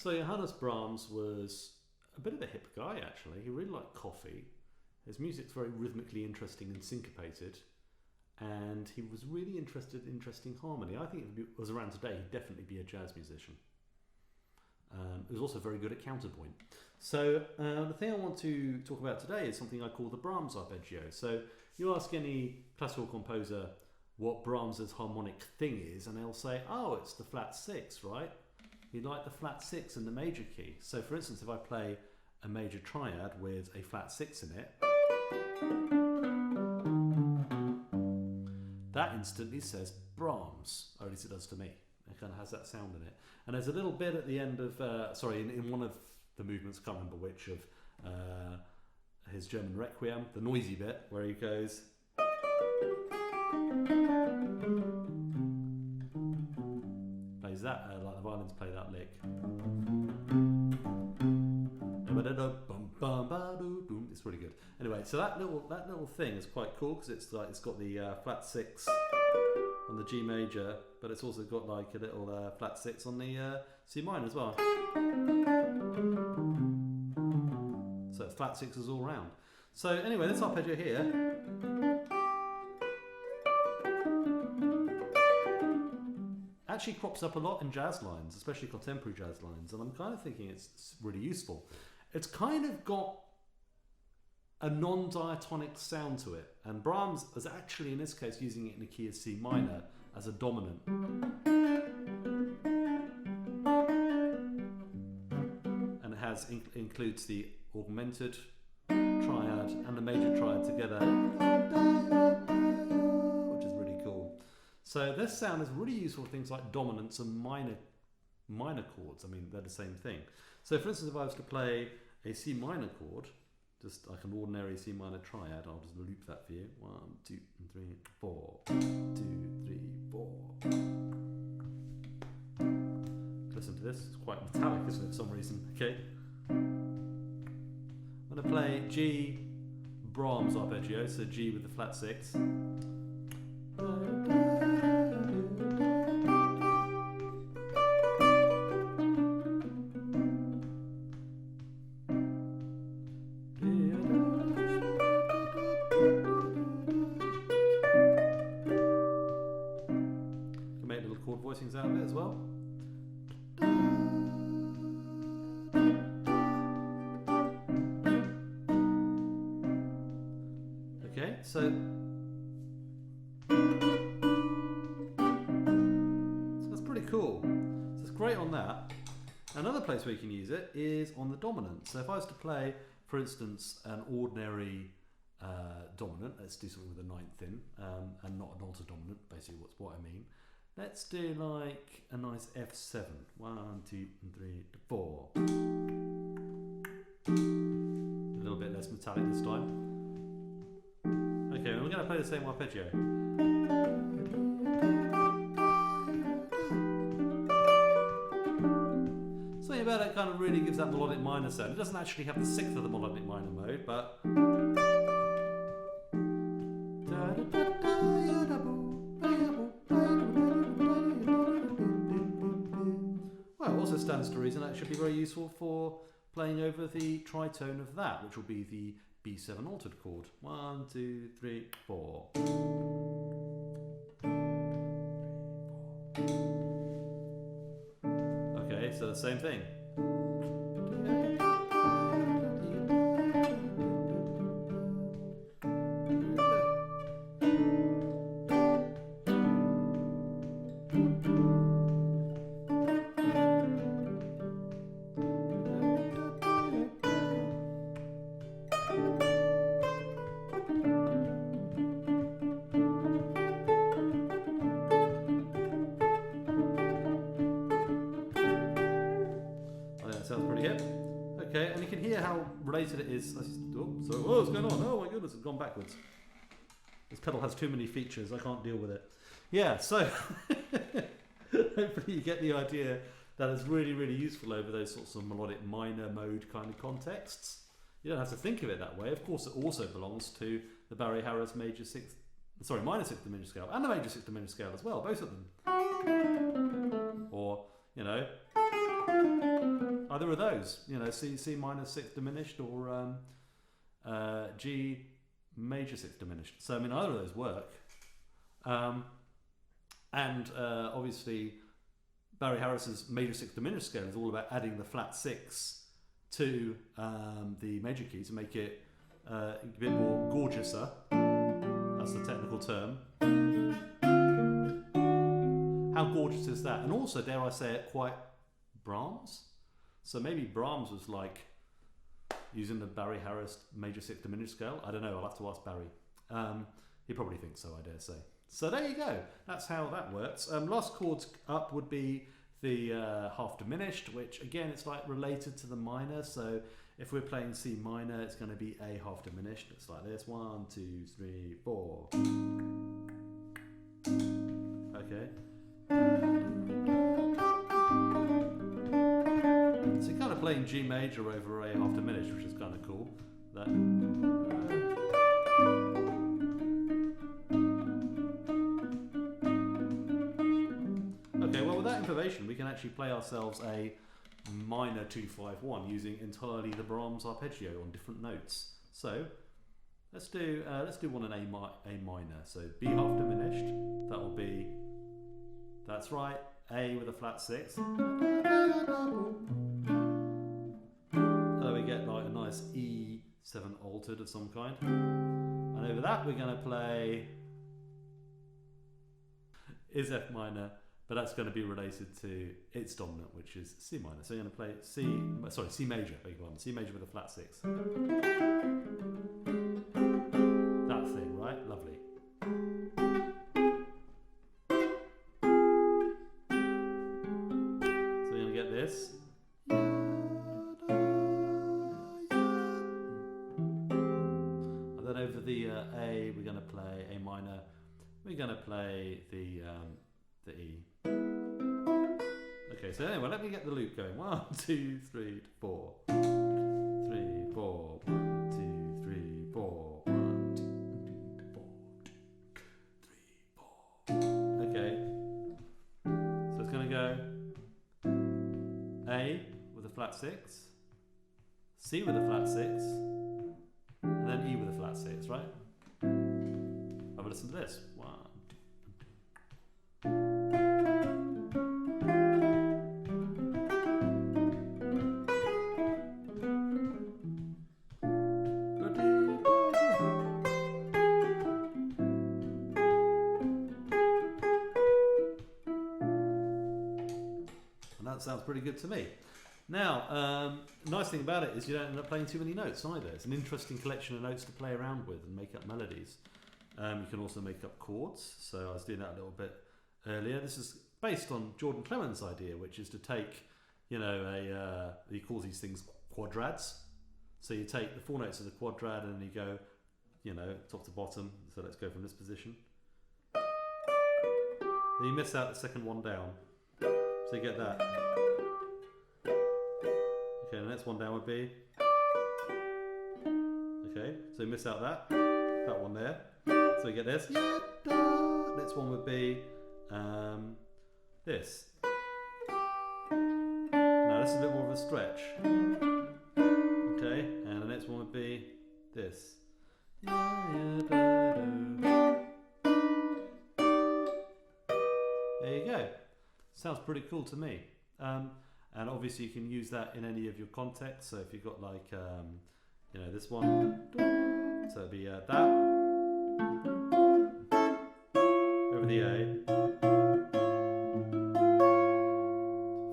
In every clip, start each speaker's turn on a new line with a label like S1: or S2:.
S1: So Johannes Brahms was a bit of a hip guy, actually. He really liked coffee. His music's very rhythmically interesting and syncopated. And he was really interested in interesting harmony. I think if he was around today, he'd definitely be a jazz musician. He was also very good at counterpoint. So the thing I want to talk about today is something I call the Brahms arpeggio. So you ask any classical composer what Brahms's harmonic thing is, and they'll say, oh, it's the flat six, right? You like the flat six in the major key. So for instance, if I play a major triad with a flat six in it, that instantly says Brahms, or at least it does to me. It kind of has that sound in it. And there's a little bit at the end of, in one of the movements, I can't remember which, of his German Requiem, the noisy bit, where he goes... plays that, like the violins play that lick. It's really good. Anyway, so that little thing is quite cool because it's got the flat six on the G major, but it's also got like a little flat six on the C minor as well. So it's flat sixes all round. So anyway, this arpeggio here actually crops up a lot in jazz lines, especially contemporary jazz lines, and I'm kind of thinking it's really useful. It's kind of got a non-diatonic sound to it, and Brahms is actually in this case using it in the key of C minor as a dominant. And it includes the augmented triad and the major triad together, which is really cool. So this sound is really useful for things like dominants and minor chords. I mean, they're the same thing. So for instance, if I was to play a C minor chord, just like an ordinary C minor triad, I'll just loop that for you. 1, 2, 3, 4. 2, 3, 4. Listen to this, it's quite metallic, isn't it, for some reason? Okay. I'm going to play G Brahms arpeggio, so G with the flat six. Make little chord voicings out of it as well. Okay, so that's pretty cool. So it's great on that. Another place where you can use it is on the dominant. So if I was to play, for instance, an ordinary dominant, let's do something with a ninth in, and not an alter dominant, basically what's what I mean. Let's do like a nice F7. 1, 2, 3, 4. A little bit less metallic this time. Okay, we're going to play the same arpeggio. Something about it kind of really gives that melodic minor sound. It doesn't actually have the sixth of the melodic minor mode, but... Well, it also stands to reason that should be very useful for playing over the tritone of that, which will be the B7 altered chord. 1, 2, 3, 4. Okay, so the same thing. Sounds pretty hip. Okay, and you can hear how related it is. Oh, what's going on? Oh my goodness, it's gone backwards. This pedal has too many features, I can't deal with it. Yeah, so hopefully you get the idea that it's really, really useful over those sorts of melodic minor mode kind of contexts. You don't have to think of it that way. Of course, it also belongs to the Barry Harris minor sixth diminished scale, and the major sixth diminished scale as well, both of them. Or, you know. either of those, you know, C minor 6th diminished or G major 6th diminished. So I mean, either of those work. Obviously Barry Harris's major 6th diminished scale is all about adding the flat 6 to the major key to make it a bit more gorgeouser. That's the technical term. How gorgeous is that? And also, dare I say it, quite Brahms. So maybe Brahms was like using the Barry Harris major 6th diminished scale. I don't know, I'll have to ask Barry. He probably thinks so, I dare say. So there you go, that's how that works. Last chords up would be the half diminished, which again, it's like related to the minor. So if we're playing C minor, it's going to be A half diminished. It's like this, 1, 2, 3, 4. Okay. So you're kind of playing G major over A half diminished, which is kind of cool. That. Okay, well with that information we can actually play ourselves a minor 2-5-1 using entirely the Brahms arpeggio on different notes. So let's do one in A minor. So B half diminished. That will be, that's right, A with a flat 6. So we get like a nice E7 altered of some kind. And over that we're going to play is F minor, but that's going to be related to its dominant, which is C minor. So you're going to play C major, beg your pardon, C major with a flat 6. That thing, right? Lovely. So you're going to get this. And then over the A, we're going to play A minor. We're going to play the E. Okay, so anyway, let me get the loop going. 1, 2, 3, 4. 3, 4. 1, 2, 3, 4. 1, 2, 4. 3, 4. Okay. So it's going to go A with a flat 6, C with a flat 6, and then E with a flat 6, right? Have a listen to this. 1, 2. Sounds pretty good to me. Now, nice thing about it is you don't end up playing too many notes either. It's an interesting collection of notes to play around with and make up melodies. You can also make up chords. So I was doing that a little bit earlier. This is based on Jordan Clemens' idea, which is to take, you know, he calls these things quadrads. So you take the 4 notes of the quadrad and you go, you know, top to bottom. So let's go from this position. Then you miss out the second one down. So you get that. Okay, the next one down would be. Okay, so you miss out that one there. So you get this. Next one would be this. Now this is a bit more of a stretch. Okay, and the next one would be this. There you go. Sounds pretty cool to me. And obviously you can use that in any of your contexts. So if you've got like, you know, this one, so it'd be that over the A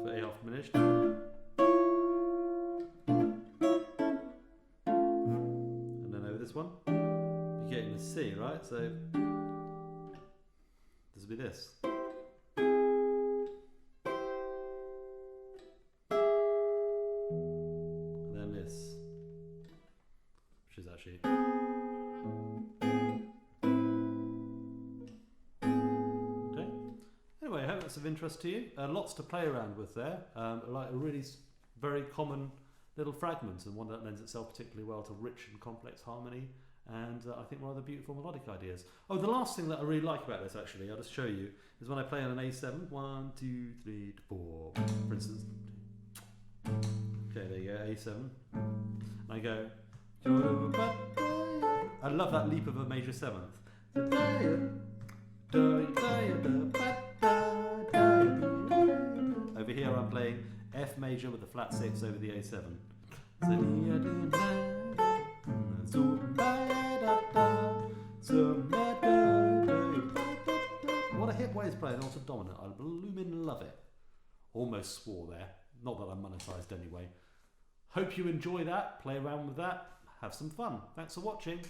S1: for A half diminished, and then over this one, you're getting the C, right? So this would be this. Of interest to you, lots to play around with there, like a really very common little fragment, and one that lends itself particularly well to rich and complex harmony, and I think rather beautiful melodic ideas. Oh, the last thing that I really like about this, actually, I'll just show you, is when I play on an A7, 1, 2, 3, 4, for instance. the A7. And I go. I love that leap of a major seventh. Over here I'm playing F major with a flat 6 over the A7. What a hip way to play an altered dominant. I bloomin' love it. Almost swore there. Not that I'm monetised anyway. Hope you enjoy that. Play around with that. Have some fun. Thanks for watching.